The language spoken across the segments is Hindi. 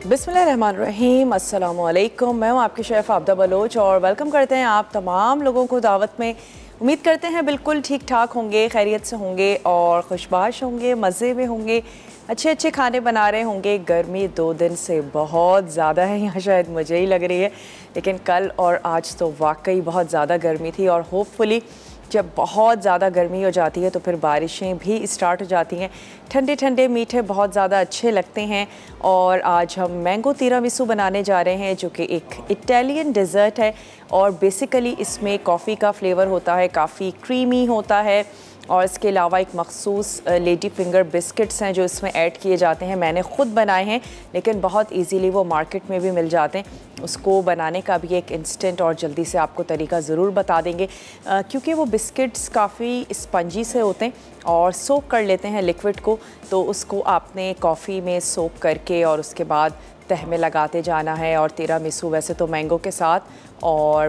बिस्मिल्लाहिर्रहमानिर्रहीम, अस्सलाम वालेकुम। मैं हूँ आपकी शेफ़ आबदा बलोच और वेलकम करते हैं आप तमाम लोगों को दावत में। उम्मीद करते हैं बिल्कुल ठीक ठाक होंगे, खैरियत से होंगे और खुशबाश होंगे, मज़े में होंगे, अच्छे अच्छे खाने बना रहे होंगे। गर्मी 2 दिन से बहुत ज़्यादा है यहाँ, शायद मुझे ही लग रही है, लेकिन कल और आज तो वाकई बहुत ज़्यादा गर्मी थी। और होपफुली जब बहुत ज़्यादा गर्मी हो जाती है तो फिर बारिशें भी स्टार्ट हो जाती हैं। ठंडे ठंडे मीठे बहुत ज़्यादा अच्छे लगते हैं। और आज हम मैंगो तिरामिसू बनाने जा रहे हैं, जो कि एक इटालियन डिज़र्ट है और बेसिकली इसमें कॉफ़ी का फ्लेवर होता है, काफ़ी क्रीमी होता है। और इसके अलावा एक मखसूस लेडी फिंगर बिस्किट्स हैं जो इसमें ऐड किए जाते हैं। मैंने ख़ुद बनाए हैं, लेकिन बहुत इजीली वो मार्केट में भी मिल जाते हैं। उसको बनाने का भी एक इंस्टेंट और जल्दी से आपको तरीका ज़रूर बता देंगे, क्योंकि वो बिस्किट्स काफ़ी स्पंजी से होते हैं और सोक कर लेते हैं लिक्विड को। तो उसको आपने कॉफ़ी में सोक करके और उसके बाद तह में लगाते जाना है। और तिरामिसू वैसे तो मैंगो के साथ और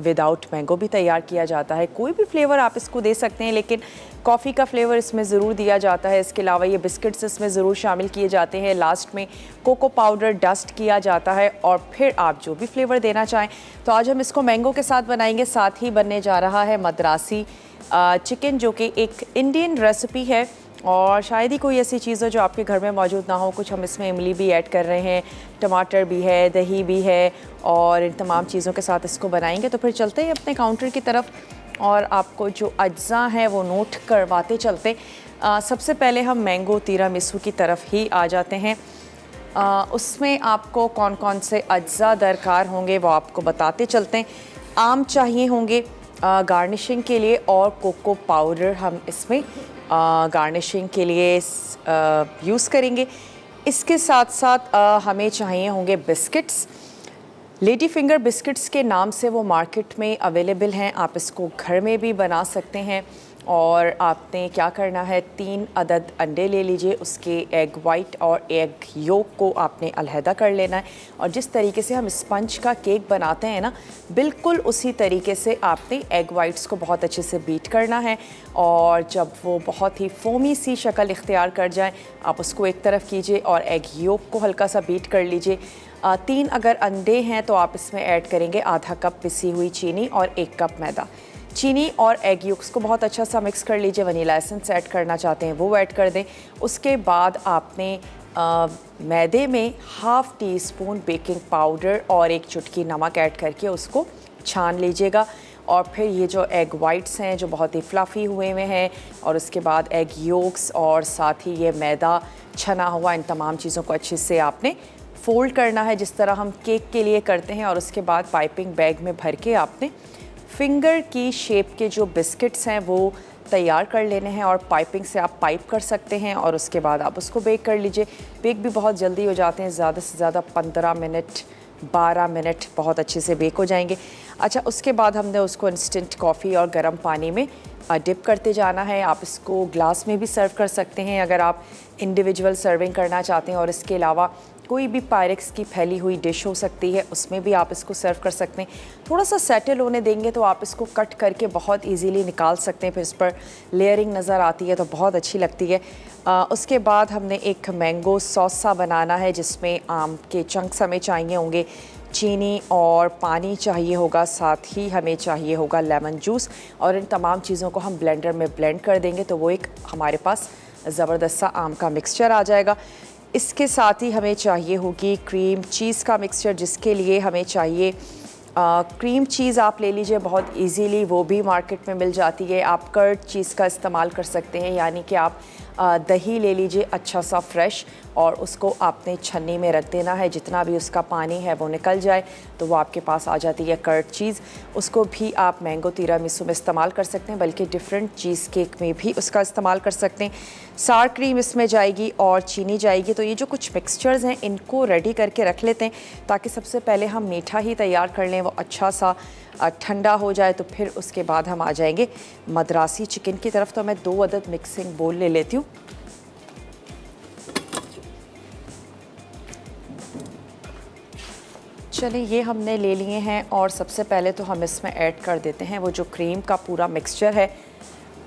विदाउट मैंगो भी तैयार किया जाता है। कोई भी फ्लेवर आप इसको दे सकते हैं, लेकिन कॉफ़ी का फ्लेवर इसमें ज़रूर दिया जाता है। इसके अलावा ये बिस्किट्स इसमें ज़रूर शामिल किए जाते हैं। लास्ट में कोको पाउडर डस्ट किया जाता है और फिर आप जो भी फ्लेवर देना चाहें। तो आज हम इसको मैंगो के साथ बनाएंगे। साथ ही बनने जा रहा है मद्रासी चिकन, जो कि एक इंडियन रेसिपी है और शायद ही कोई ऐसी चीज़ हो जो आपके घर में मौजूद ना हो। कुछ हम इसमें इमली भी ऐड कर रहे हैं, टमाटर भी है, दही भी है और इन तमाम चीज़ों के साथ इसको बनाएंगे। तो फिर चलते हैं अपने काउंटर की तरफ और आपको जो अज्जा हैं वो नोट करवाते चलते। सबसे पहले हम मैंगो तिरामिसू की तरफ ही आ जाते हैं। उसमें आपको कौन कौन से अज्जा दरकार होंगे वो आपको बताते चलते हैं। आम चाहिए होंगे गार्निशिंग के लिए और कोको पाउडर हम इसमें गार्निशिंग के लिए यूज़ करेंगे। इसके साथ साथ हमें चाहिए होंगे बिस्किट्स। लेडी फिंगर बिस्किट्स के नाम से वो मार्केट में अवेलेबल हैं, आप इसको घर में भी बना सकते हैं। और आपने क्या करना है, 3 अदद अंडे ले लीजिए, उसके एग वाइट और एग योक को आपने अलहदा कर लेना है। और जिस तरीके से हम स्पंज का केक बनाते हैं ना, बिल्कुल उसी तरीके से आपने एग वाइट्स को बहुत अच्छे से बीट करना है। और जब वो बहुत ही फोमी सी शक्ल इख्तियार कर जाए, आप उसको एक तरफ कीजिए और एग योक को हल्का सा बीट कर लीजिए। 3 अगर अंडे हैं तो आप इसमें ऐड करेंगे आधा कप पिसी हुई चीनी और 1 कप मैदा। चीनी और एग योक्स को बहुत अच्छा सा मिक्स कर लीजिए। वनीला एसेंस ऐड करना चाहते हैं वो ऐड कर दें। उसके बाद आपने मैदे में ½ टीस्पून बेकिंग पाउडर और 1 चुटकी नमक ऐड करके उसको छान लीजिएगा। और फिर ये जो एग वाइट्स हैं जो बहुत ही फ्लफ़ी हुए हैं, और उसके बाद एग योक्स और साथ ही ये मैदा छना हुआ, इन तमाम चीज़ों को अच्छे से आपने फ़ोल्ड करना है जिस तरह हम केक के लिए करते हैं। और उसके बाद पाइपिंग बैग में भर के आपने फिंगर की शेप के जो बिस्किट्स हैं वो तैयार कर लेने हैं। और पाइपिंग से आप पाइप कर सकते हैं और उसके बाद आप उसको बेक कर लीजिए। बेक भी बहुत जल्दी हो जाते हैं, ज़्यादा से ज़्यादा 15 मिनट 12 मिनट बहुत अच्छे से बेक हो जाएंगे। अच्छा, उसके बाद हमने उसको इंस्टेंट कॉफ़ी और गर्म पानी में डिप करते जाना है। आप इसको ग्लास में भी सर्व कर सकते हैं अगर आप इंडिविजुअल सर्विंग करना चाहते हैं। और इसके अलावा कोई भी पायरेक्स की फैली हुई डिश हो सकती है, उसमें भी आप इसको सर्व कर सकते हैं। थोड़ा सा सेटल होने देंगे तो आप इसको कट करके बहुत इजीली निकाल सकते हैं। फिर इस पर लेयरिंग नज़र आती है तो बहुत अच्छी लगती है। उसके बाद हमने एक मैंगो सॉस सा बनाना है जिसमें आम के चंक्स हमें चाहिए होंगे, चीनी और पानी चाहिए होगा, साथ ही हमें चाहिए होगा लेमन जूस। और इन तमाम चीज़ों को हम ब्लेंडर में ब्लेंड कर देंगे तो वो एक हमारे पास ज़बरदस्त सा आम का मिक्सचर आ जाएगा। इसके साथ ही हमें चाहिए होगी क्रीम चीज़ का मिक्सचर, जिसके लिए हमें चाहिए क्रीम चीज़ आप ले लीजिए बहुत इजीली, वो भी मार्केट में मिल जाती है। आप कर्ड चीज़ का इस्तेमाल कर सकते हैं, यानी कि आप दही ले लीजिए अच्छा सा फ्रेश और उसको आपने छन्नी में रख देना है। जितना भी उसका पानी है वो निकल जाए तो वो आपके पास आ जाती है कर्ड चीज़। उसको भी आप मैंगो तिरामिसू में इस्तेमाल कर सकते हैं, बल्कि डिफरेंट चीज़ केक में भी उसका इस्तेमाल कर सकते हैं। सार क्रीम इसमें जाएगी और चीनी जाएगी। तो ये जो कुछ मिक्सचर्स हैं इनको रेडी करके रख लेते हैं ताकि सबसे पहले हम मीठा ही तैयार कर लें, वो अच्छा सा ठंडा हो जाए। तो फिर उसके बाद हम आ जाएंगे मद्रासी चिकन की तरफ। तो मैं 2 अदद मिक्सिंग बोल ले लेती हूँ। चलिए, ये हमने ले लिए हैं और सबसे पहले तो हम इसमें ऐड कर देते हैं वो जो क्रीम का पूरा मिक्सचर है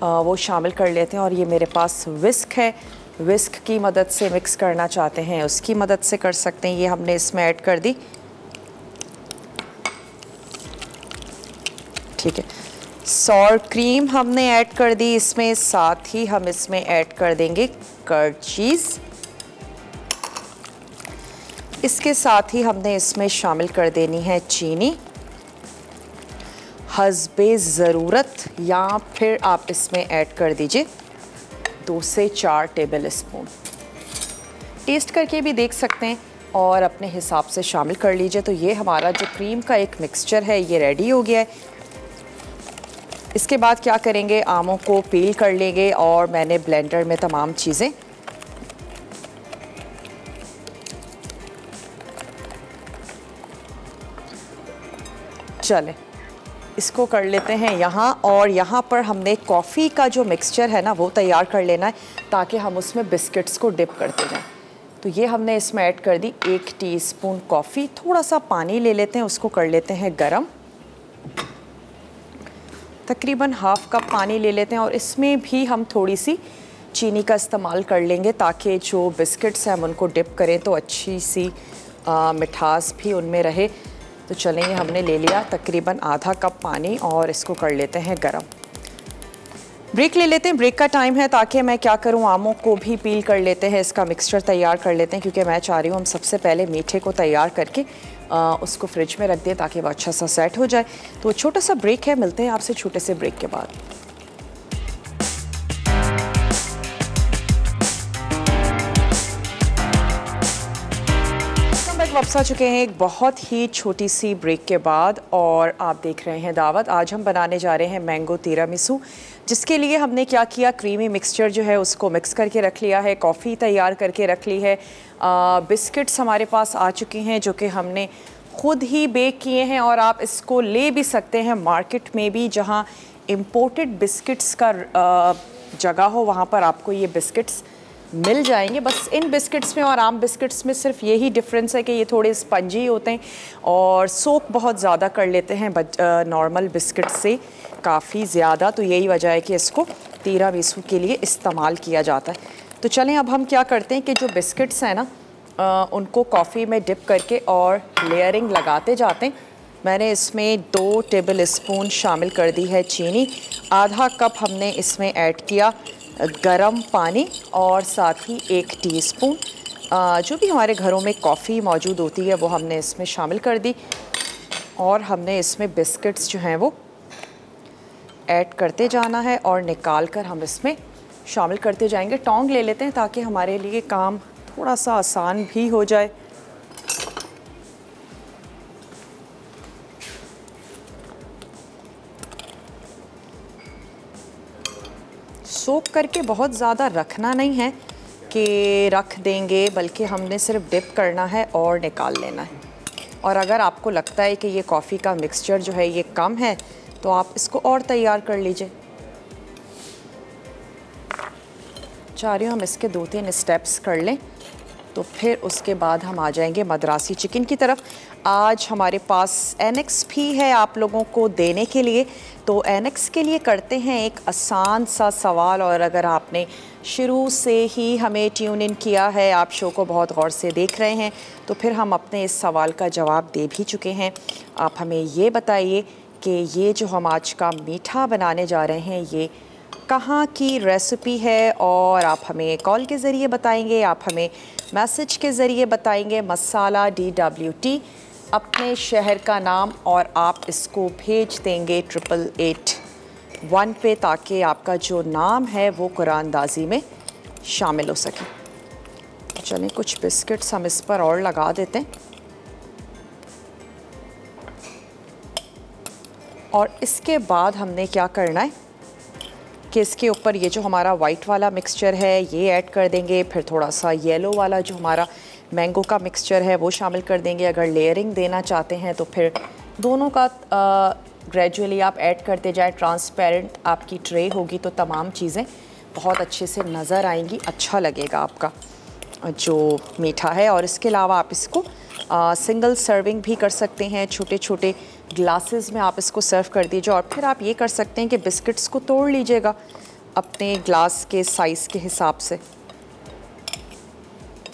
वो शामिल कर लेते हैं। और ये मेरे पास विस्क है विस्क की मदद से मिक्स करना चाहते हैं उसकी मदद से कर सकते हैं। ये हमने इसमें ऐड कर दी, ठीक है। सॉर क्रीम हमने ऐड कर दी इसमें, साथ ही हम इसमें ऐड कर देंगे कर्ड चीज़। इसके साथ ही हमने इसमें शामिल कर देनी है चीनी हस्बे ज़रूरत, या फिर आप इसमें ऐड कर दीजिए 2 से 4 टेबल स्पून। टेस्ट करके भी देख सकते हैं और अपने हिसाब से शामिल कर लीजिए। तो ये हमारा जो क्रीम का एक मिक्सचर है ये रेडी हो गया है। इसके बाद क्या करेंगे, आमों को पील कर लेंगे और मैंने ब्लेंडर में तमाम चीज़ें चलें इसको कर लेते हैं यहाँ। और यहाँ पर हमने कॉफ़ी का जो मिक्सचर है ना वो तैयार कर लेना है ताकि हम उसमें बिस्किट्स को डिप करते जाएं। तो ये हमने इसमें ऐड कर दी 1 टीस्पून कॉफ़ी। थोड़ा सा पानी ले लेते हैं, उसको कर लेते हैं गरम, तकरीबन हाफ़ कप पानी ले लेते हैं। और इसमें भी हम थोड़ी सी चीनी का इस्तेमाल कर लेंगे ताकि जो बिस्किट्स हैं हम उनको डिप करें तो अच्छी सी मिठास भी उनमें रहे। तो चलें, ये हमने ले लिया तकरीबन आधा कप पानी और इसको कर लेते हैं गरम। ब्रेक ले लेते हैं, ब्रेक का टाइम है, ताकि मैं क्या करूं, आमों को भी पील कर लेते हैं, इसका मिक्सचर तैयार कर लेते हैं, क्योंकि मैं चाह रही हूँ हम सबसे पहले मीठे को तैयार करके उसको फ्रिज में रख दें ताकि वो अच्छा सा सेट हो जाए। तो छोटा सा ब्रेक है, मिलते हैं आपसे छोटे से ब्रेक के बाद। वापस आ चुके हैं एक बहुत ही छोटी सी ब्रेक के बाद और आप देख रहे हैं दावत। आज हम बनाने जा रहे हैं मैंगो तिरामिसू, जिसके लिए हमने क्या किया, क्रीमी मिक्सचर जो है उसको मिक्स करके रख लिया है, कॉफ़ी तैयार करके रख ली है, बिस्किट्स हमारे पास आ चुके हैं जो कि हमने ख़ुद ही बेक किए हैं। और आप इसको ले भी सकते हैं मार्केट में भी, जहाँ इम्पोर्टेड बिस्किट्स का जगह हो वहाँ पर आपको ये बिस्किट्स मिल जाएंगे। बस इन बिस्किट्स में और आम बिस्किट्स में सिर्फ यही डिफरेंस है कि ये थोड़े स्पंजी होते हैं और सोक बहुत ज़्यादा कर लेते हैं नॉर्मल बिस्किट से काफ़ी ज़्यादा। तो यही वजह है कि इसको तिरामिसू के लिए इस्तेमाल किया जाता है। तो चलें अब हम क्या करते हैं कि जो बिस्किट्स हैं ना उनको कॉफ़ी में डिप करके और लेयरिंग लगाते जाते हैं। मैंने इसमें 2 टेबल स्पून शामिल कर दी है चीनी, आधा कप हमने इसमें ऐड किया गरम पानी और साथ ही 1 टीस्पून जो भी हमारे घरों में कॉफ़ी मौजूद होती है वो हमने इसमें शामिल कर दी। और हमने इसमें बिस्किट्स जो हैं वो ऐड करते जाना है और निकाल कर हम इसमें शामिल करते जाएंगे। टोंग ले लेते हैं ताकि हमारे लिए काम थोड़ा सा आसान भी हो जाए। सोक करके बहुत ज़्यादा रखना नहीं है कि रख देंगे, बल्कि हमने सिर्फ डिप करना है और निकाल लेना है। और अगर आपको लगता है कि ये कॉफ़ी का मिक्सचर जो है ये कम है तो आप इसको और तैयार कर लीजिए। चाह रही हूँ हम इसके 2-3 स्टेप्स कर लें तो फिर उसके बाद हम आ जाएंगे मद्रासी चिकन की तरफ। आज हमारे पास एनेक्स भी है आप लोगों को देने के लिए। तो एनेक्स के लिए करते हैं एक आसान सा सवाल, और अगर आपने शुरू से ही हमें ट्यून इन किया है, आप शो को बहुत गौर से देख रहे हैं, तो फिर हम अपने इस सवाल का जवाब दे भी चुके हैं। आप हमें ये बताइए कि ये जो हम आज का मीठा बनाने जा रहे हैं ये कहाँ की रेसिपी है, और आप हमें कॉल के ज़रिए बताएंगे, आप हमें मैसेज के ज़रिए बताएंगे मसाला DWT अपने शहर का नाम, और आप इसको भेज देंगे 8881 पे ताकि आपका जो नाम है वो कुरानदाजी में शामिल हो सके। चलें कुछ बिस्किट्स हम इस पर और लगा देते हैं। और इसके बाद हमने क्या करना है कि इसके ऊपर ये जो हमारा वाइट वाला मिक्सचर है ये ऐड कर देंगे, फिर थोड़ा सा येलो वाला जो हमारा मैंगो का मिक्सचर है वो शामिल कर देंगे। अगर लेयरिंग देना चाहते हैं तो फिर दोनों का ग्रेजुअली आप ऐड करते जाएं। ट्रांसपेरेंट आपकी ट्रे होगी तो तमाम चीज़ें बहुत अच्छे से नज़र आएंगी, अच्छा लगेगा आपका जो मीठा है। और इसके अलावा आप इसको सिंगल सर्विंग भी कर सकते हैं, छोटे छोटे ग्लासेस में आप इसको सर्व कर दीजिए। और फिर आप ये कर सकते हैं कि बिस्किट्स को तोड़ लीजिएगा अपने ग्लास के साइज़ के हिसाब से।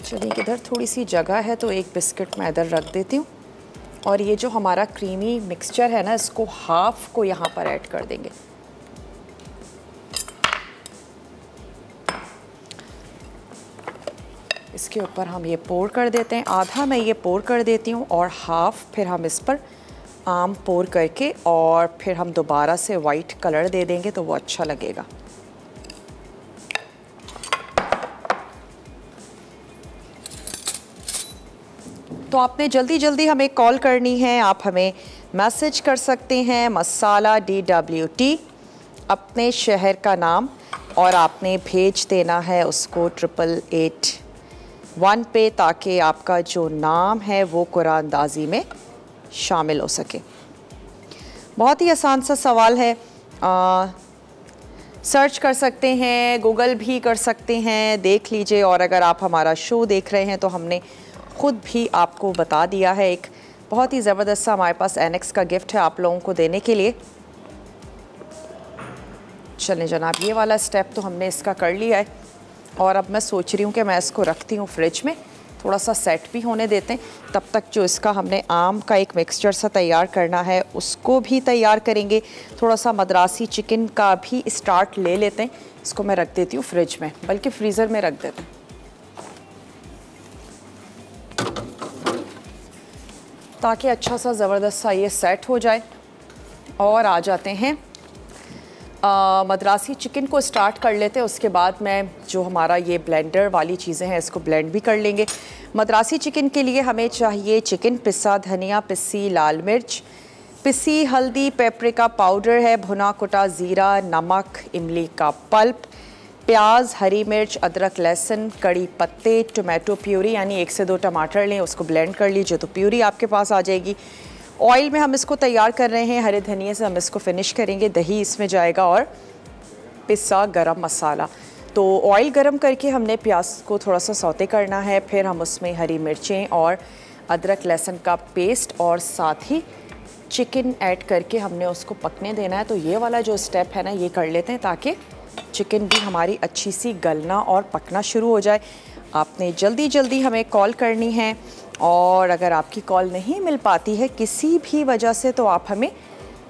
चलिए इधर थोड़ी सी जगह है तो एक बिस्किट मैं इधर रख देती हूँ और ये जो हमारा क्रीमी मिक्सचर है ना, इसको हाफ को यहाँ पर ऐड कर देंगे। इसके ऊपर हम ये पोर कर देते हैं, आधा मैं ये पोर कर देती हूँ और हाफ फिर हम इस पर आम पोर करके और फिर हम दोबारा से वाइट कलर दे देंगे तो वो अच्छा लगेगा। तो आपने जल्दी जल्दी हमें कॉल करनी है, आप हमें मैसेज कर सकते हैं मसाला DWT, अपने शहर का नाम, और आपने भेज देना है उसको 8881 पे, ताकि आपका जो नाम है वो कुरानंदाजी में शामिल हो सके। बहुत ही आसान सा सवाल है, सर्च कर सकते हैं, गूगल भी कर सकते हैं, देख लीजिए। और अगर आप हमारा शो देख रहे हैं तो हमने ख़ुद भी आपको बता दिया है। एक बहुत ही ज़बरदस्त सा हमारे पास एनेक्स का गिफ्ट है आप लोगों को देने के लिए। चलें जनाब, ये वाला स्टेप तो हमने इसका कर लिया है और अब मैं सोच रही हूँ कि मैं इसको रखती हूँ फ्रिज में, थोड़ा सा सेट भी होने देते हैं। तब तक जो इसका हमने आम का एक मिक्सचर सा तैयार करना है उसको भी तैयार करेंगे। थोड़ा सा मद्रासी चिकन का भी स्टार्ट ले लेते हैं। इसको मैं रख देती हूँ फ्रिज में, बल्कि फ्रीज़र में रख देते हैं, ताकि अच्छा सा ज़बरदस्त सा ये सेट हो जाए। और आ जाते हैं मद्रासी चिकन को स्टार्ट कर लेते हैं। उसके बाद मैं जो हमारा ये ब्लेंडर वाली चीज़ें हैं इसको ब्लेंड भी कर लेंगे। मद्रासी चिकन के लिए हमें चाहिए चिकन पिसा, धनिया पिसी, लाल मिर्च पिसी, हल्दी, पेपरिका पाउडर है, भुना कुटा ज़ीरा, नमक, इमली का पल्प, प्याज, हरी मिर्च, अदरक, लहसुन, कड़ी पत्ते, टोमेटो प्यूरी, यानी 1 से 2 टमाटर लें, उसको ब्लेंड कर लीजिए तो प्यूरी आपके पास आ जाएगी। ऑयल में हम इसको तैयार कर रहे हैं, हरे धनिए से हम इसको फिनिश करेंगे। दही इसमें जाएगा और पिसा गरम मसाला। तो ऑयल गरम करके हमने प्याज को थोड़ा सा सौते करना है, फिर हम उसमें हरी मिर्चें और अदरक लहसुन का पेस्ट और साथ ही चिकन ऐड करके हमने उसको पकने देना है। तो ये वाला जो स्टेप है ना, ये कर लेते हैं ताकि चिकन भी हमारी अच्छी सी गलना और पकना शुरू हो जाए। आपने जल्दी जल्दी हमें कॉल करनी है, और अगर आपकी कॉल नहीं मिल पाती है किसी भी वजह से तो आप हमें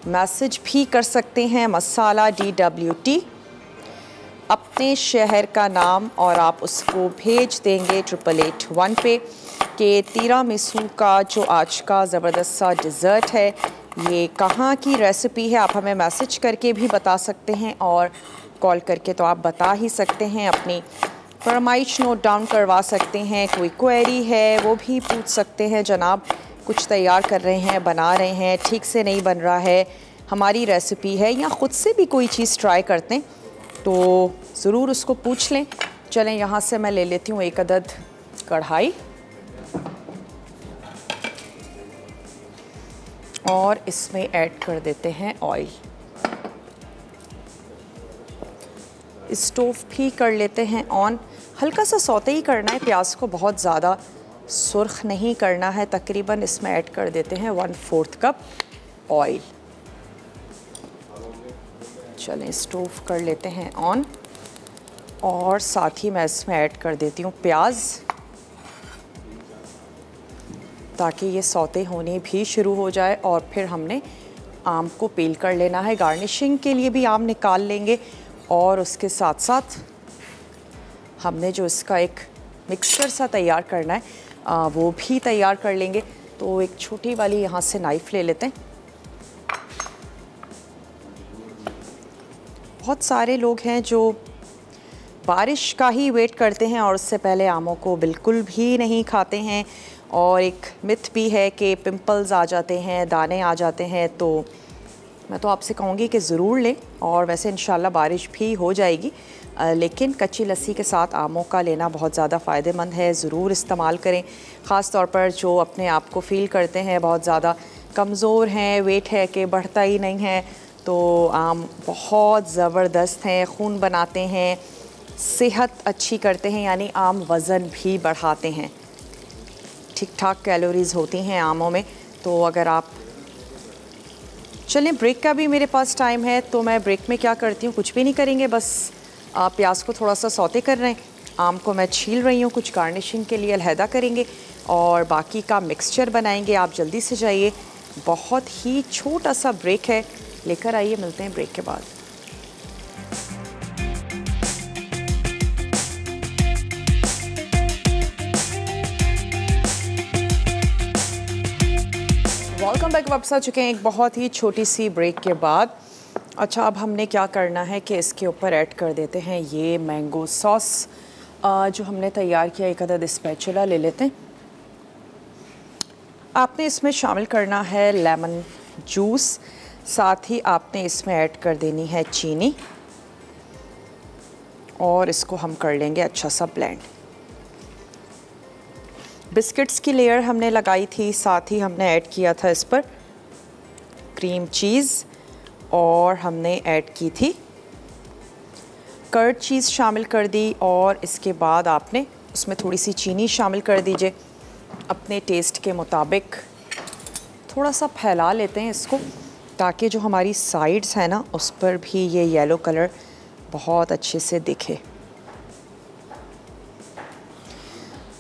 मैसेज भी कर सकते हैं मसाला DWT, अपने शहर का नाम, और आप उसको भेज देंगे 8881 पे कि तिरामिसू का जो आज का ज़बरदस्त सा डिज़र्ट है ये कहाँ की रेसिपी है। आप हमें मैसेज करके भी बता सकते हैं और कॉल करके तो आप बता ही सकते हैं, अपनी फरमाइश नोट डाउन करवा सकते हैं, कोई क्वेरी है वो भी पूछ सकते हैं। जनाब कुछ तैयार कर रहे हैं, बना रहे हैं, ठीक से नहीं बन रहा है, हमारी रेसिपी है, या ख़ुद से भी कोई चीज़ ट्राई करते हैं तो ज़रूर उसको पूछ लें। चलें यहाँ से मैं ले लेती हूँ एक अदद कढ़ाई और इसमें ऐड कर देते हैं ऑयल। स्टोव भी कर लेते हैं ऑन, हल्का सा सौते ही करना है, प्याज को बहुत ज़्यादा सुर्ख नहीं करना है। तकरीबन इसमें ऐड कर देते हैं 1/4 कप ऑयल। चलें स्टोव कर लेते हैं ऑन, और साथ ही मैं इसमें ऐड कर देती हूँ प्याज, ताकि ये सौते होने भी शुरू हो जाए। और फिर हमने आम को पील कर लेना है, गार्निशिंग के लिए भी आम निकाल लेंगे, और उसके साथ साथ हमने जो इसका एक मिक्सचर सा तैयार करना है वो भी तैयार कर लेंगे। तो एक छोटी वाली यहाँ से नाइफ़ ले लेते हैं। बहुत सारे लोग हैं जो बारिश का ही वेट करते हैं और उससे पहले आमों को बिल्कुल भी नहीं खाते हैं, और एक मिथ भी है कि पिंपल्स आ जाते हैं, दाने आ जाते हैं। तो मैं तो आपसे कहूँगी कि ज़रूर लें, और वैसे इंशाल्लाह बारिश भी हो जाएगी, लेकिन कच्ची लस्सी के साथ आमों का लेना बहुत ज़्यादा फ़ायदेमंद है। ज़रूर इस्तेमाल करें, ख़ास तौर पर जो अपने आप को फ़ील करते हैं बहुत ज़्यादा कमज़ोर हैं, वेट है कि बढ़ता ही नहीं है, तो आम बहुत ज़बरदस्त हैं, खून बनाते हैं, सेहत अच्छी करते हैं, यानी आम वज़न भी बढ़ाते हैं। ठीक ठाक कैलोरीज़ होती हैं आमों में। तो अगर आप चलें, ब्रेक का भी मेरे पास टाइम है, तो मैं ब्रेक में क्या करती हूँ, कुछ भी नहीं करेंगे, बस प्याज को थोड़ा सा सौते कर रहे हैं आम को मैं छील रही हूँ, कुछ गार्निशिंग के लिए अलहदा करेंगे और बाकी का मिक्सचर बनाएंगे। आप जल्दी से जाइए, बहुत ही छोटा सा ब्रेक है, लेकर आइए, मिलते हैं ब्रेक के बाद। Welcome back. वापस आ चुके हैं एक बहुत ही छोटी सी ब्रेक के बाद। अच्छा, अब हमने क्या करना है कि इसके ऊपर ऐड कर देते हैं ये मैंगो सॉस जो हमने तैयार किया। एक अदद स्पैचुला ले लेते हैं। आपने इसमें शामिल करना है लेमन जूस, साथ ही आपने इसमें ऐड कर देनी है चीनी और इसको हम कर लेंगे अच्छा सा ब्लेंड। बिस्किट्स की लेयर हमने लगाई थी, साथ ही हमने ऐड किया था इस पर क्रीम चीज़ और हमने ऐड की थी कर्ड चीज़ शामिल कर दी और इसके बाद आपने उसमें थोड़ी सी चीनी शामिल कर दीजिए अपने टेस्ट के मुताबिक। थोड़ा सा फैला लेते हैं इसको ताकि जो हमारी साइड्स हैं ना उस पर भी ये येलो कलर बहुत अच्छे से दिखे।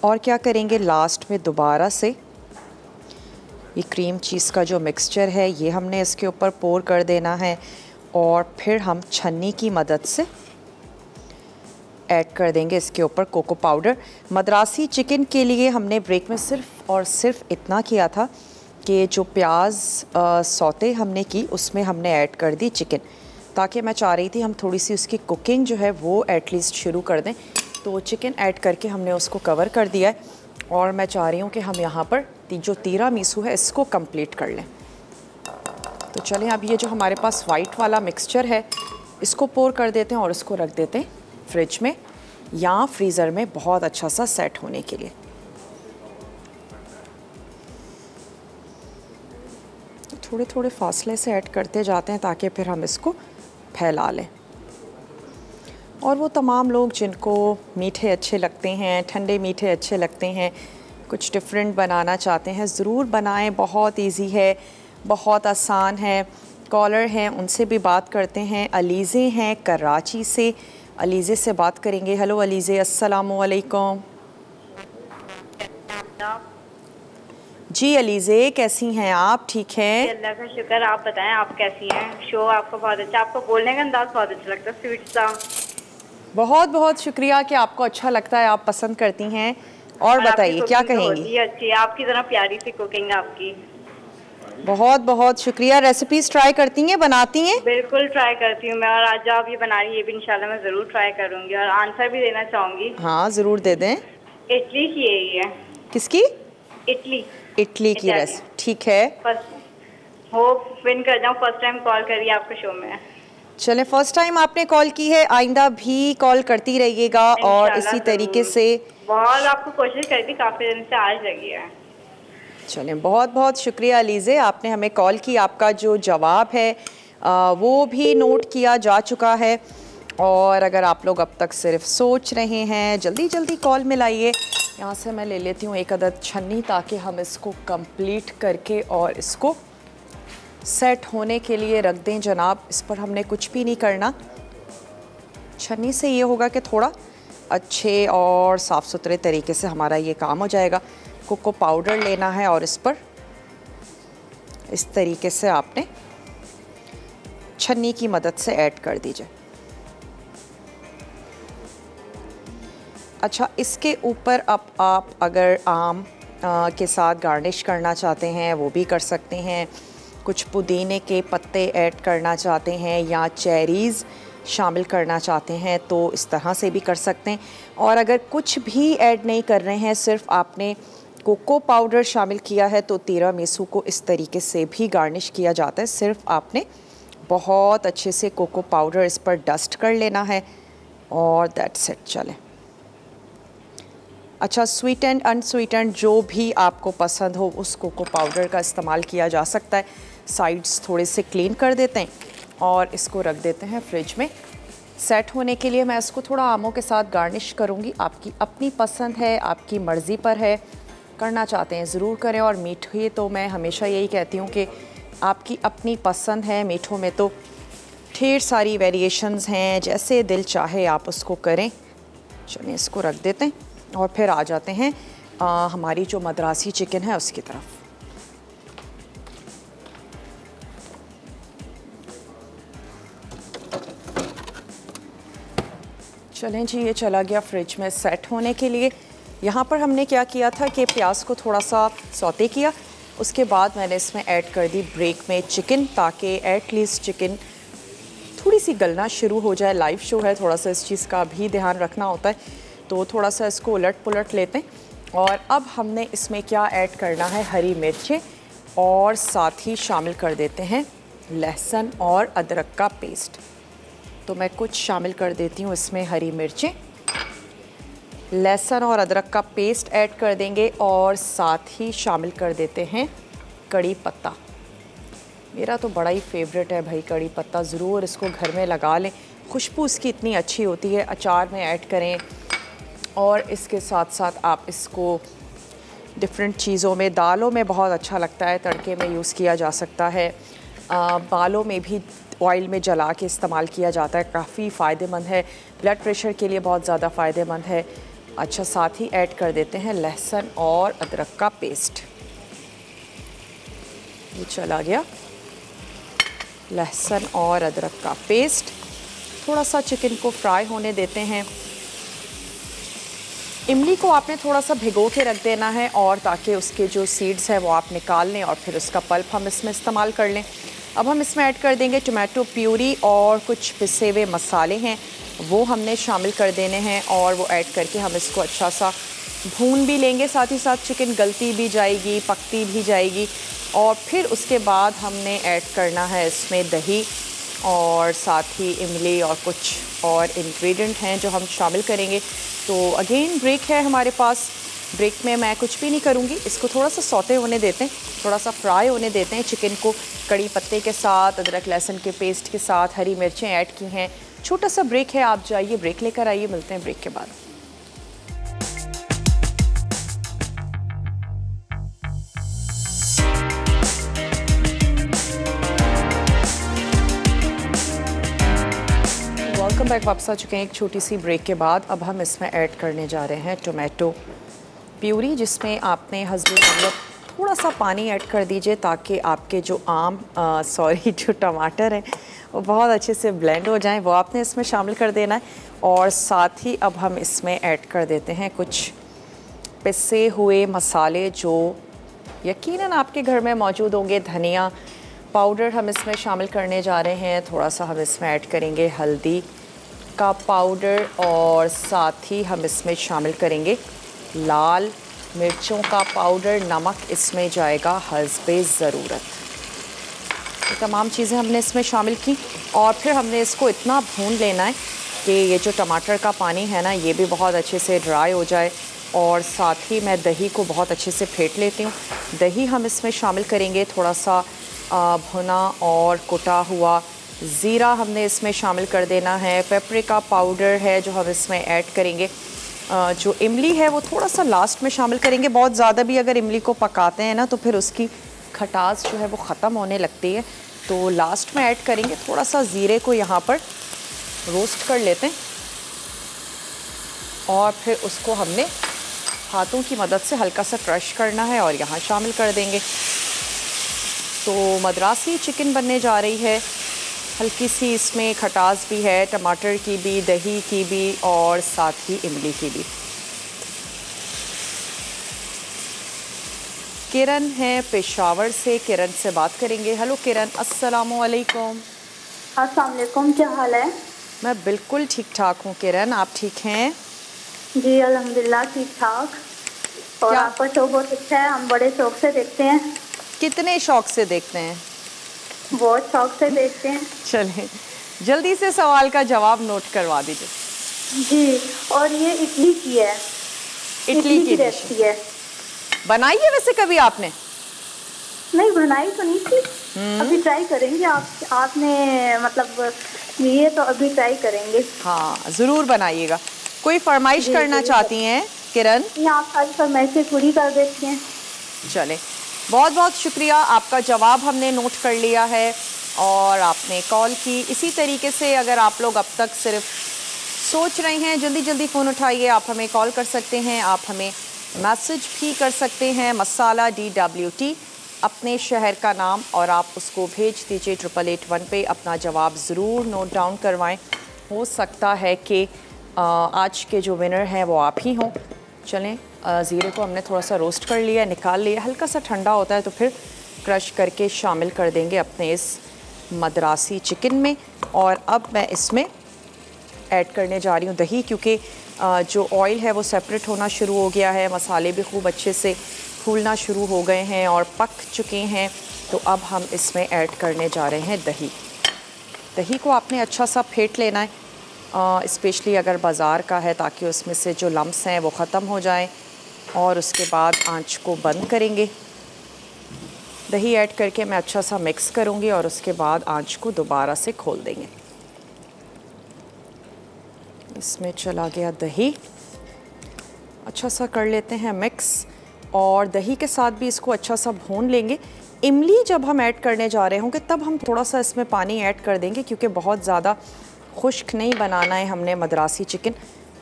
और क्या करेंगे, लास्ट में दोबारा से ये क्रीम चीज़ का जो मिक्सचर है ये हमने इसके ऊपर पोर कर देना है और फिर हम छन्नी की मदद से ऐड कर देंगे इसके ऊपर कोको पाउडर। मद्रासी चिकन के लिए हमने ब्रेक में सिर्फ़ और सिर्फ इतना किया था कि जो प्याज सौते हमने की उसमें हमने ऐड कर दी चिकन, ताकि मैं चाह रही थी हम थोड़ी सी उसकी कुकिंग जो है वो एटलीस्ट शुरू कर दें। तो चिकन ऐड करके हमने उसको कवर कर दिया है और मैं चाह रही हूँ कि हम यहाँ पर जो तीरा मीसू है इसको कंप्लीट कर लें। तो चलें, अब ये जो हमारे पास वाइट वाला मिक्सचर है इसको पोर कर देते हैं और इसको रख देते हैं फ्रिज में या फ्रीज़र में बहुत अच्छा सा सेट होने के लिए। तो थोड़े थोड़े फासले से ऐड करते जाते हैं ताकि फिर हम इसको फैला लें। और वो तमाम लोग जिनको मीठे अच्छे लगते हैं, ठंडे मीठे अच्छे लगते हैं, कुछ डिफरेंट बनाना चाहते हैं, ज़रूर बनाएं। बहुत इजी है, बहुत आसान है। कॉलर हैं उनसे भी बात करते हैं। अलीज़े हैं कराची से, अलीज़े से बात करेंगे। हेलो अलीज़े, अस्सलामु अलैकुम। जी अलीज़े, कैसी हैं आप? ठीक हैं? अल्लाह का शुक्र। आप बताएं, आप कैसी हैं? शो आपका बहुत अच्छा, आपको बोलने का अंदाज बहुत अच्छा लगता है, स्वीट सा। बहुत बहुत शुक्रिया कि आपको अच्छा लगता है, आप पसंद करती हैं। और बताइए क्या कहेंगी? अच्छी, आपकी तरह प्यारी सी कुकिंग आपकी। बहुत बहुत शुक्रिया। रेसिपीज ट्राई करती हैं, बनाती हैं? बिल्कुल ट्राई करती हूँ मैं, और आज आप ये बना रही है ये भी इंशाल्लाह मैं ज़रूर ट्राई करूँगी और आंसर भी देना चाहूँगी। हाँ ज़रूर दे दें। इटली की यही है। किसकी? इटली। इटली की रेसिपी, ठीक है। फर्स्ट होप विन कर जाऊँ, फर्स्ट टाइम कॉल करिए आपके शो में। चले, फर्स्ट टाइम आपने कॉल की है, आइंदा भी कॉल करती रहिएगा और इसी तरीके से। बहुत आपको कोशिश करी थी, काफ़ी दिन से आज लगी है। चलें, बहुत बहुत शुक्रिया अलीज़े, आपने हमें कॉल की। आपका जो जवाब है वो भी नोट किया जा चुका है। और अगर आप लोग अब तक सिर्फ सोच रहे हैं, जल्दी जल्दी कॉल मिलाइए। यहाँ से मैं ले लेती हूँ एक अदद छन्नी ताकि हम इसको कंप्लीट करके और इसको सेट होने के लिए रख दें जनाब। इस पर हमने कुछ भी नहीं करना। छन्नी से ये होगा कि थोड़ा अच्छे और साफ़ सुथरे तरीके से हमारा ये काम हो जाएगा। कोको पाउडर लेना है और इस पर इस तरीके से आपने छन्नी की मदद से ऐड कर दीजिए। अच्छा, इसके ऊपर अब आप अगर आम के साथ गार्निश करना चाहते हैं वो भी कर सकते हैं। कुछ पुदीने के पत्ते ऐड करना चाहते हैं या चेरीज़ शामिल करना चाहते हैं तो इस तरह से भी कर सकते हैं। और अगर कुछ भी ऐड नहीं कर रहे हैं, सिर्फ आपने कोको पाउडर शामिल किया है, तो तिरामिसू को इस तरीके से भी गार्निश किया जाता है। सिर्फ आपने बहुत अच्छे से कोको पाउडर इस पर डस्ट कर लेना है और दैट्स इट। चलें, अच्छा, स्वीट एंड अनस्वीटेंड जो भी आपको पसंद हो उस कोको पाउडर का इस्तेमाल किया जा सकता है। साइड्स थोड़े से क्लीन कर देते हैं और इसको रख देते हैं फ्रिज में सेट होने के लिए। मैं इसको थोड़ा आमों के साथ गार्निश करूँगी। आपकी अपनी पसंद है, आपकी मर्ज़ी पर है, करना चाहते हैं ज़रूर करें। और मीठे तो मैं हमेशा यही कहती हूँ कि आपकी अपनी पसंद है। मीठों में तो ढेर सारी वेरिएशंस हैं, जैसे दिल चाहे आप उसको करें। चलिए इसको रख देते हैं और फिर आ जाते हैं हमारी जो मद्रासी चिकन है उसकी तरफ। चलें जी, ये चला गया फ्रिज में सेट होने के लिए। यहाँ पर हमने क्या किया था कि प्याज को थोड़ा सा सौते किया, उसके बाद मैंने इसमें ऐड कर दी ब्रेक में चिकन, ताकि एटलीस्ट चिकन थोड़ी सी गलना शुरू हो जाए। लाइव शो है, थोड़ा सा इस चीज़ का भी ध्यान रखना होता है, तो थोड़ा सा इसको उलट पुलट लेते हैं। और अब हमने इसमें क्या ऐड करना है, हरी मिर्चें, और साथ ही शामिल कर देते हैं लहसुन और अदरक का पेस्ट। तो मैं कुछ शामिल कर देती हूँ इसमें हरी मिर्चें, लहसुन और अदरक का पेस्ट ऐड कर देंगे, और साथ ही शामिल कर देते हैं कड़ी पत्ता। मेरा तो बड़ा ही फेवरेट है भाई कड़ी पत्ता, ज़रूर इसको घर में लगा लें, खुशबू इसकी इतनी अच्छी होती है। अचार में ऐड करें, और इसके साथ साथ आप इसको डिफरेंट चीज़ों में, दालों में बहुत अच्छा लगता है, तड़के में यूज़ किया जा सकता है, बालों में भी ऑयल में जला के इस्तेमाल किया जाता है, काफ़ी फ़ायदेमंद है, ब्लड प्रेशर के लिए बहुत ज़्यादा फ़ायदेमंद है। अच्छा, साथ ही ऐड कर देते हैं लहसुन और अदरक का पेस्ट। ये चला गया लहसुन और अदरक का पेस्ट। थोड़ा सा चिकन को फ्राई होने देते हैं। इमली को आपने थोड़ा सा भिगो के रख देना है, और ताकि उसके जो सीड्स हैं वो आप निकाल लें, और फिर उसका पल्प हम इसमें इस्तेमाल कर लें। अब हम इसमें ऐड कर देंगे टोमेटो प्यूरी, और कुछ पिसे हुए मसाले हैं वो हमने शामिल कर देने हैं, और वो ऐड करके हम इसको अच्छा सा भून भी लेंगे। साथ ही साथ चिकन गलती भी जाएगी, पकती भी जाएगी, और फिर उसके बाद हमने ऐड करना है इसमें दही, और साथ ही इमली, और कुछ और इंग्रेडिएंट हैं जो हम शामिल करेंगे। तो अगेन ब्रेक है हमारे पास, ब्रेक में मैं कुछ भी नहीं करूँगी, इसको थोड़ा सा सौते होने देते हैं, थोड़ा सा फ्राई होने देते हैं चिकन को। कड़ी पत्ते के साथ, अदरक लहसुन के पेस्ट के साथ, हरी मिर्चें ऐड की हैं। छोटा सा ब्रेक है, आप जाइए ब्रेक लेकर आइए, मिलते हैं ब्रेक के बाद। वेलकम बैक, वापस आ चुके हैं एक छोटी सी ब्रेक के बाद। अब हम इसमें ऐड करने जा रहे हैं टोमेटो प्यूरी, जिसमें आपने हस्बे ज़रूरत थोड़ा सा पानी ऐड कर दीजिए, ताकि आपके जो जो टमाटर हैं वो बहुत अच्छे से ब्लेंड हो जाएं, वो आपने इसमें शामिल कर देना है। और साथ ही अब हम इसमें ऐड कर देते हैं कुछ पिसे हुए मसाले जो यकीनन आपके घर में मौजूद होंगे। धनिया पाउडर हम इसमें शामिल करने जा रहे हैं, थोड़ा सा हम इसमें ऐड करेंगे हल्दी का पाउडर, और साथ ही हम इसमें शामिल करेंगे लाल मिर्चों का पाउडर। नमक इसमें जाएगा हस्बे ज़रूरत। ये तमाम चीज़ें हमने इसमें शामिल की, और फिर हमने इसको इतना भून लेना है कि ये जो टमाटर का पानी है ना, ये भी बहुत अच्छे से ड्राई हो जाए। और साथ ही मैं दही को बहुत अच्छे से फेंट लेती हूँ। दही हम इसमें शामिल करेंगे, थोड़ा सा भुना और कुटा हुआ ज़ीरा हमने इसमें शामिल कर देना है। पेपरिका पाउडर है जो हम इसमें ऐड करेंगे। जो इमली है वो थोड़ा सा लास्ट में शामिल करेंगे। बहुत ज़्यादा भी अगर इमली को पकाते हैं ना, तो फिर उसकी खटास जो है वो ख़त्म होने लगती है, तो लास्ट में ऐड करेंगे। थोड़ा सा ज़ीरे को यहाँ पर रोस्ट कर लेते हैं, और फिर उसको हमने हाथों की मदद से हल्का सा क्रश करना है, और यहाँ शामिल कर देंगे। तो मद्रासी चिकन बनने जा रही है। हल्की सी इसमें खटास भी है, टमाटर की भी, दही की भी, और साथ ही इमली की भी। किरण है पेशावर से, किरण से बात करेंगे। हेलो किरण, अस्सलामु अलैकुम। अस्सलाम वालेकुम, क्या हाल है? मैं बिल्कुल ठीक ठाक हूँ किरण, आप ठीक हैं? जी अल्हम्दुलिल्लाह ठीक ठाक। और क्या? आपका शो बहुत अच्छा है, हम बड़े शौक से देखते हैं। कितने शौक से देखते हैं? बहुत शौक से देखते हैं। चलें, जल्दी से सवाल का जवाब नोट करवा दीजिए। जी, और ये इडली की है। इडली की रेसिपी है। बनाई है वैसे कभी आपने? नहीं बनाई तो नहीं थी, अभी ट्राई करेंगे। आपने मतलब ये तो अभी ट्राई करेंगे। हाँ ज़रूर बनाइएगा। कोई फरमाइश करना चाहती हैं किरण? आप सारी फरमाइशें पूरी कर देती हैं। चलें, बहुत बहुत शुक्रिया, आपका जवाब हमने नोट कर लिया है और आपने कॉल की। इसी तरीके से अगर आप लोग अब तक सिर्फ सोच रहे हैं, जल्दी जल्दी फ़ोन उठाइए। आप हमें कॉल कर सकते हैं, आप हमें मैसेज भी कर सकते हैं। मसाला DWT अपने शहर का नाम और आप उसको भेज दीजिए 8881 पे। अपना जवाब ज़रूर नोट डाउन करवाएं। हो सकता है कि आज के जो विनर हैं वो आप ही हों। चलें, ज़ीरे को हमने थोड़ा सा रोस्ट कर लिया, निकाल लिया। हल्का सा ठंडा होता है तो फिर क्रश करके शामिल कर देंगे अपने इस मद्रासी चिकन में। और अब मैं इसमें ऐड करने जा रही हूँ दही, क्योंकि जो ऑयल है वो सेपरेट होना शुरू हो गया है। मसाले भी खूब अच्छे से फूलना शुरू हो गए हैं और पक चुके हैं। तो अब हम इसमें ऐड करने जा रहे हैं दही। दही को आपने अच्छा सा फेंट लेना है, स्पेशली अगर बाज़ार का है, ताकि उसमें से जो लम्स हैं वो ख़त्म हो जाएं। और उसके बाद आंच को बंद करेंगे। दही ऐड करके मैं अच्छा सा मिक्स करूँगी और उसके बाद आंच को दोबारा से खोल देंगे। इसमें चला गया दही, अच्छा सा कर लेते हैं मिक्स। और दही के साथ भी इसको अच्छा सा भून लेंगे। इमली जब हम ऐड करने जा रहे होंगे तब हम थोड़ा सा इसमें पानी ऐड कर देंगे, क्योंकि बहुत ज़्यादा खुश्क नहीं बनाना है हमने मद्रासी चिकन।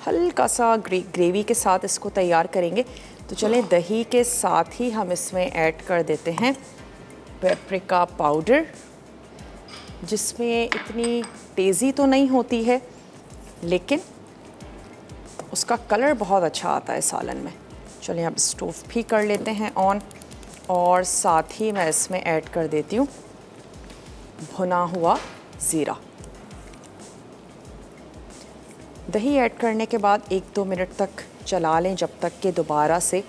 हल्का सा ग्रेवी के साथ इसको तैयार करेंगे। तो चलें, दही के साथ ही हम इसमें ऐड कर देते हैं पेपरिका पाउडर, जिसमें इतनी तेज़ी तो नहीं होती है लेकिन उसका कलर बहुत अच्छा आता है सालन में। चलिए अब स्टोव भी कर लेते हैं ऑन। और साथ ही मैं इसमें ऐड कर देती हूँ भुना हुआ ज़ीरा। दही ऐड करने के बाद 1-2 मिनट तक चला लें, जब तक कि दोबारा से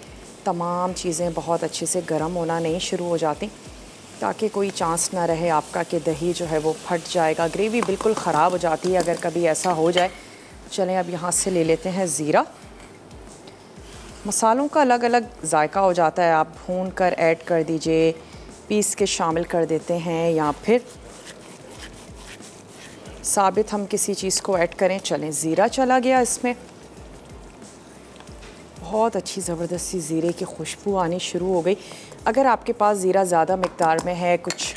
तमाम चीज़ें बहुत अच्छे से गर्म होना नहीं शुरू हो जाती, ताकि कोई चांस ना रहे आपका कि दही जो है वो फट जाएगा। ग्रेवी बिल्कुल ख़राब हो जाती है अगर कभी ऐसा हो जाए। चलें, अब यहाँ से ले लेते हैं ज़ीरा। मसालों का अलग अलग जायका हो जाता है, आप भून कर ऐड कर दीजिए, पीस के शामिल कर देते हैं, या फिर साबित हम किसी चीज़ को ऐड करें। चलें, ज़ीरा चला गया इसमें। बहुत अच्छी ज़बरदस्त सी ज़ीरे की खुशबू आनी शुरू हो गई। अगर आपके पास ज़ीरा ज़्यादा मिक़दार में है, कुछ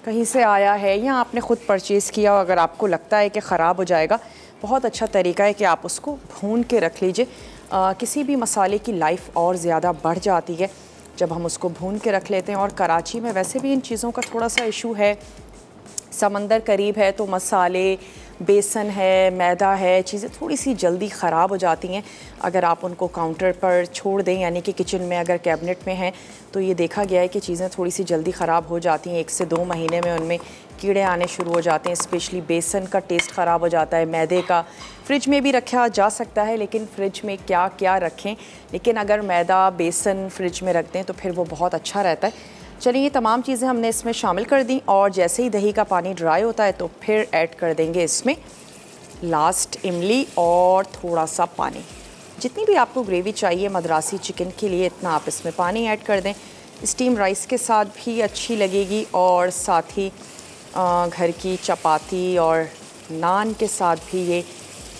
कहीं से आया है या आपने ख़ुद परचेज़ किया, अगर आपको लगता है कि ख़राब हो जाएगा, बहुत अच्छा तरीका है कि आप उसको भून के रख लीजिए। किसी भी मसाले की लाइफ और ज़्यादा बढ़ जाती है जब हम उसको भून के रख लेते हैं। और कराची में वैसे भी इन चीज़ों का थोड़ा सा इशू है, समंदर करीब है तो मसाले, बेसन है, मैदा है, चीज़ें थोड़ी सी जल्दी ख़राब हो जाती हैं अगर आप उनको काउंटर पर छोड़ दें, यानी कि किचन में अगर कैबिनेट में हैं तो ये देखा गया है कि चीज़ें थोड़ी सी जल्दी ख़राब हो जाती हैं। 1 से 2 महीने में उनमें कीड़े आने शुरू हो जाते हैं। स्पेशली बेसन का टेस्ट ख़राब हो जाता है, मैदे का। फ्रिज में भी रखा जा सकता है, लेकिन फ्रिज में क्या क्या रखें, लेकिन अगर मैदा, बेसन फ्रिज में रख दें तो फिर वो बहुत अच्छा रहता है। चलिए, ये तमाम चीज़ें हमने इसमें शामिल कर दी और जैसे ही दही का पानी ड्राई होता है तो फिर ऐड कर देंगे इसमें लास्ट इमली और थोड़ा सा पानी। जितनी भी आपको ग्रेवी चाहिए मद्रासी चिकन के लिए, इतना आप इसमें पानी ऐड कर दें। स्टीम राइस के साथ भी अच्छी लगेगी और साथ ही घर की चपाती और नान के साथ भी ये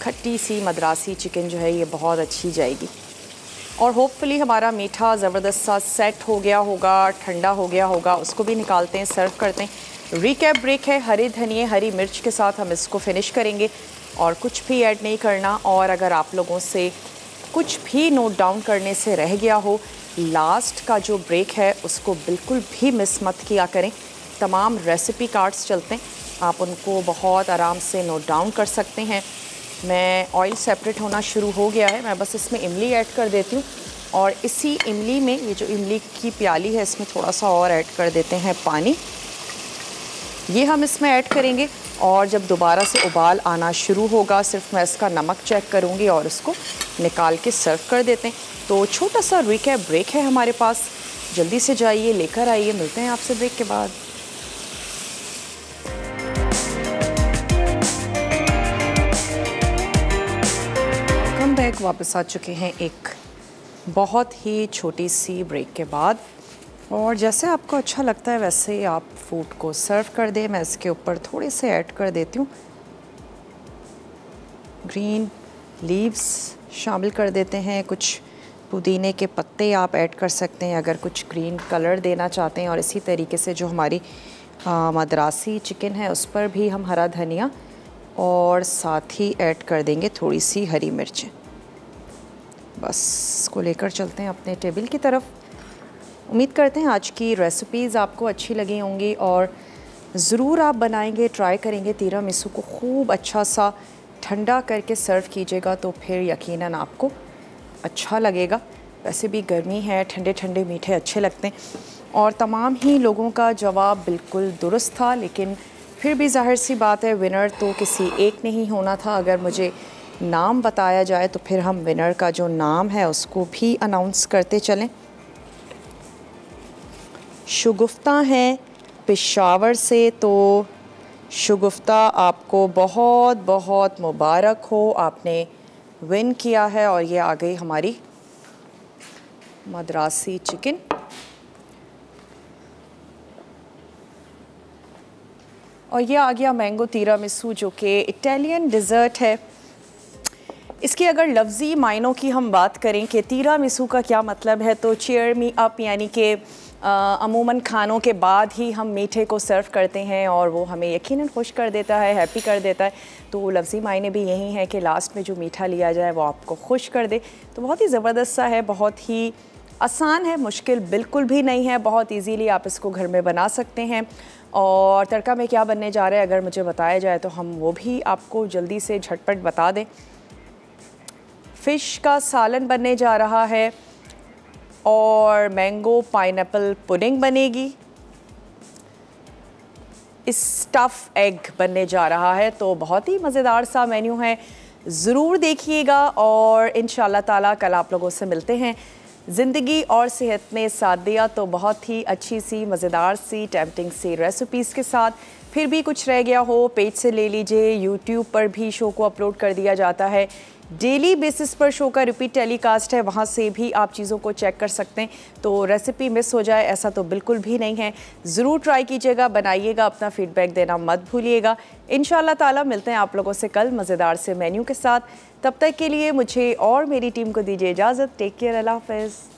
खट्टी सी मद्रासी चिकन जो है ये बहुत अच्छी जाएगी। और होपफुली हमारा मीठा ज़बरदस्त सा सेट हो गया होगा, ठंडा हो गया होगा। उसको भी निकालते हैं, सर्व करते हैं। रिकैप ब्रेक है, हरे धनिए, हरी मिर्च के साथ हम इसको फिनिश करेंगे और कुछ भी ऐड नहीं करना। और अगर आप लोगों से कुछ भी नोट डाउन करने से रह गया हो, लास्ट का जो ब्रेक है उसको बिल्कुल भी मिस मत किया करें। तमाम रेसिपी कार्ड्स चलते हैं, आप उनको बहुत आराम से नोट डाउन कर सकते हैं। मैं ऑयल सेपरेट होना शुरू हो गया है, मैं बस इसमें इमली ऐड कर देती हूँ और इसी इमली में, ये जो इमली की प्याली है इसमें थोड़ा सा और ऐड कर देते हैं पानी। ये हम इसमें ऐड करेंगे और जब दोबारा से उबाल आना शुरू होगा, सिर्फ मैं इसका नमक चेक करूँगी और इसको निकाल के सर्व कर देते हैं। तो छोटा सा रिकैप ब्रेक है हमारे पास, जल्दी से जाइए, लेकर आइए। मिलते हैं आपसे ब्रेक के बाद। बैक वापस आ चुके हैं एक बहुत ही छोटी सी ब्रेक के बाद। और जैसे आपको अच्छा लगता है वैसे ही आप फूड को सर्व कर दें। मैं इसके ऊपर थोड़े से ऐड कर देती हूँ ग्रीन लीव्स, शामिल कर देते हैं। कुछ पुदीने के पत्ते आप ऐड कर सकते हैं अगर कुछ ग्रीन कलर देना चाहते हैं। और इसी तरीके से जो हमारी मद्रासी चिकन है उस पर भी हम हरा धनिया और साथ ही ऐड कर देंगे थोड़ी सी हरी मिर्चें। बस इसको लेकर चलते हैं अपने टेबल की तरफ। उम्मीद करते हैं आज की रेसिपीज़ आपको अच्छी लगी होंगी और ज़रूर आप बनाएंगे, ट्राई करेंगे। तिरामिसू को खूब अच्छा सा ठंडा करके सर्व कीजिएगा तो फिर यकीनन आपको अच्छा लगेगा। वैसे भी गर्मी है, ठंडे ठंडे मीठे अच्छे लगते हैं। और तमाम ही लोगों का जवाब बिल्कुल दुरुस्त था, लेकिन फिर भी ज़ाहिर सी बात है विनर तो किसी एक ने ही होना था। अगर मुझे नाम बताया जाए तो फिर हम विनर का जो नाम है उसको भी अनाउंस करते चलें। शगुफ्ता हैं पेशावर से, तो शगुफ्ता आपको बहुत बहुत मुबारक हो, आपने विन किया है। और ये आ गई हमारी मद्रासी चिकन। और ये आ गया मैंगो तिरामिसू जो कि इटालियन डिज़र्ट है। इसकी अगर लफ्ज़ी मायनों की हम बात करें कि तिरामिसू का क्या मतलब है, तो चीयर मी अप, यानी कि अमूमन खानों के बाद ही हम मीठे को सर्व करते हैं और वो हमें यकीनन खुश कर देता है, हैप्पी कर देता है। तो लफ्ज़ी मायने भी यही है कि लास्ट में जो मीठा लिया जाए वो आपको खुश कर दे। तो बहुत ही ज़बरदस्त सा है, बहुत ही आसान है, मुश्किल बिल्कुल भी नहीं है, बहुत इजीली आप इसको घर में बना सकते हैं। और तड़का में क्या बनने जा रहा है अगर मुझे बताया जाए तो हम वो भी आपको जल्दी से झटपट बता दें। फ़िश का सालन बनने जा रहा है और मैंगो पाइनएप्पल पुडिंग बनेगी। स्टफ़ एग बनने जा रहा है। तो बहुत ही मज़ेदार सा मेन्यू है, ज़रूर देखिएगा। और इंशाल्लाह ताला कल आप लोगों से मिलते हैं। ज़िंदगी और सेहत ने साथ दिया तो बहुत ही अच्छी सी मज़ेदार सी टेम्पटिंग सी रेसिपीज़ के साथ। फिर भी कुछ रह गया हो पेज से ले लीजिए। यूट्यूब पर भी शो को अपलोड कर दिया जाता है, डेली बेसिस पर शो का रिपीट टेलीकास्ट है, वहाँ से भी आप चीज़ों को चेक कर सकते हैं। तो रेसिपी मिस हो जाए ऐसा तो बिल्कुल भी नहीं है। ज़रूर ट्राई कीजिएगा, बनाइएगा, अपना फीडबैक देना मत भूलिएगा। इंशाल्लाह ताला मिलते हैं आप लोगों से कल मज़ेदार से मेन्यू के साथ। तब तक के लिए मुझे और मेरी टीम को दीजिए इजाज़त। टेक केयर, अल्लाह हाफ़िज़।